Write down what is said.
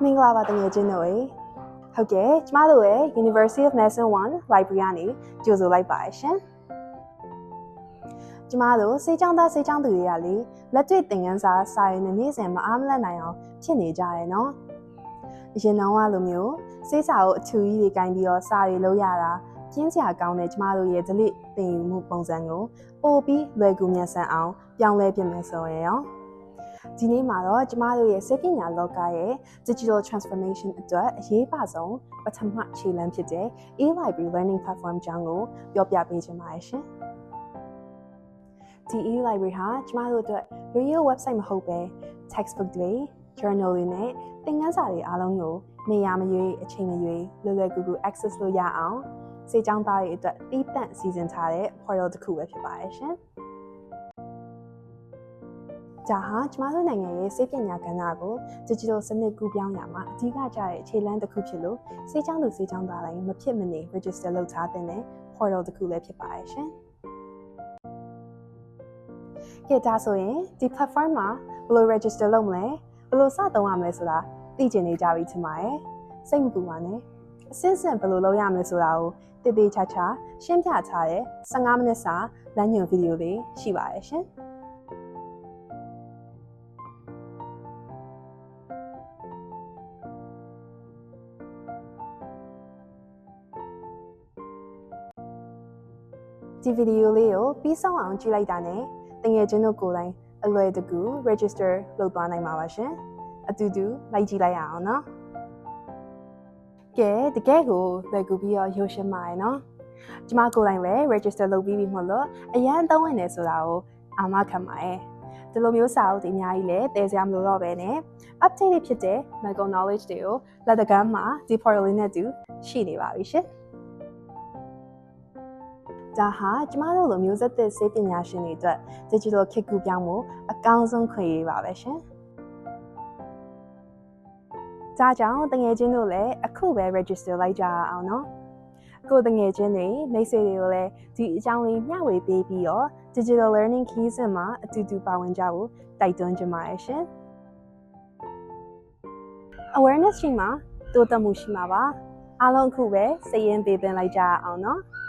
မင်္ဂလာပါတကယ်ချင်းတို့ရေဟုတ်ကဲ့ကျမတို့ရဲ့ University of Medicine 1 Library ကနေကြိုဆိုလိုက်ပါရှင်ကျမတို့စေချောင်းသားစေချောင်းသူတွေကလေလက်တွေ့သင်ခန်းစာစာရင်းနဲ့နေ့စဉ်မအားမလတ်နိုင်အောင်ဖြစ်နေကြရဲနော်အရင်တော့ကလိုမျိုးစေးစာကိုအထူကြီးတွေကင်ပြီးတော့စာတွေလုပ်ရတာပြင်းစရာကောင်းတဲ့ကျမတို့ရဲ့ဓလေ့သင်ယူမှုပုံစံကိုပိုပြီးလွယ်ကူမြန်ဆန်အောင်ပြောင်းလဲပြင်မယ်ဆိုရင်ရောဒီနေ့မှာတော့ကျမတို့ရဲ့စိတ်ပညာလောကရဲ့ digital transformation အတွက်အရေးပါဆုံးပထမခြေလှမ်းဖြစ်တဲ့ e-library learning platform ကြောင်းကိုပြောပြပေးချင်ပါတယ်ရှင်ဒီ e-library ဟာကျမတို့အတွက်ရိုးရိုး website မဟုတ်ပဲ textbook တွေ journal တွေနဲ့သင်ခန်းစာတွေအားလုံးကိုနေရာမရွေးအချိန်မရွေးလွယ်လွယ်ကူကူ access လုပ်ရအောင်စေချောင်းသားတွေအတွက်တည်တံ့စီစဉ်ထားတဲ့ portal တစ်ခုပဲဖြစ်ပါတယ်ရှင်ဒါဟာကျမတို့နိုင်ငံရဲ့စိတ်ပညာကဏ္ဍကို digital စနစ်ကူးပြောင်းရမှာအဓိကကျတဲ့အခြေလှမ်းတစ်ခုဖြစ်လို့စေချောင်းသူစေချောင်းသားတိုင်းမဖြစ်မနေ register လုပ်ထားတဲ့ portal တစ်ခုလည်းဖြစ်ပါတယ်ရှင်။ကဲဒါဆိုရင်ဒီ platform မှာဘယ်လို register လုပ်မလဲဘယ်လိုစသုံးရမလဲဆိုတာသိချင်နေကြပြီထင်ပါတယ်။စိတ်မပူပါနဲ့။အစစ်စစ်ဘယ်လိုလုပ်ရမလဲဆိုတာကိုတည်တည်ချာချာရှင်းပြထားတဲ့15မိနစ်စာလမ်းညွှန်ဗီဒီယိုလေးရှိပါတယ်ရှင်။ဒီဗီဒီယိုလေးကိုပြီးဆုံးအောင်ကြည့်လိုက်တာနဲ့တကယ်ချင်းတို့ကိုယ်တိုင်အလွယ်တကူ register လုပ်သွားနိုင်မှာပါရှင်အတူတူလိုက်ကြည့်လိုက်ရအောင်နော်ကဲတကယ်ကိုလွယ်ကူပြီးတော့ရုပ်ရှင်ပါရယ်နော်ကျမကိုယ်တိုင်လည်း register လုပ်ပြီးပြီမို့လို့အရန်သုံးဝင်နေဆိုတာကိုအာမခံပါရဲ့ဒီလိုမျိုးစာအုပ်တွေအများကြီးလည်းတည်စရာမလိုတော့ပဲနဲ့ update ဖြစ်တဲ့ medical knowledge တွေကိုလက်တကမ်းမှာဒီ portal လေးနဲ့တူရှိနေပါပြီရှင်ဒါဟာကျမတို့လိုမျိုးဆက်တဲ့စေပညာရှင်တွေအတွက် digital ခေတ်ကူးပြောင်းမှုအကောင်းဆုံးခွင့်ရပါပဲရှင်။ဒါကြောင့်တငယ်ချင်းတို့လည်းအခုပဲ register လိုက်ကြအောင်နော်။ကိုယ်တငယ်ချင်းတွေမိတ်ဆွေတွေကိုလည်းဒီအကြောင်းလေးမျှဝေပေးပြီးတော့ digital learning ခီးစဉ်မှာအတူတူပါဝင်ကြဖို့တိုက်တွန်းချင်ပါတယ်ရှင်။ awareness ရှိမှာတိုးတက်မှုရှိမှာပါ။အားလုံးအခုပဲစိတ်ရင်းပေးသွင်းလိုက်ကြအောင်နော်။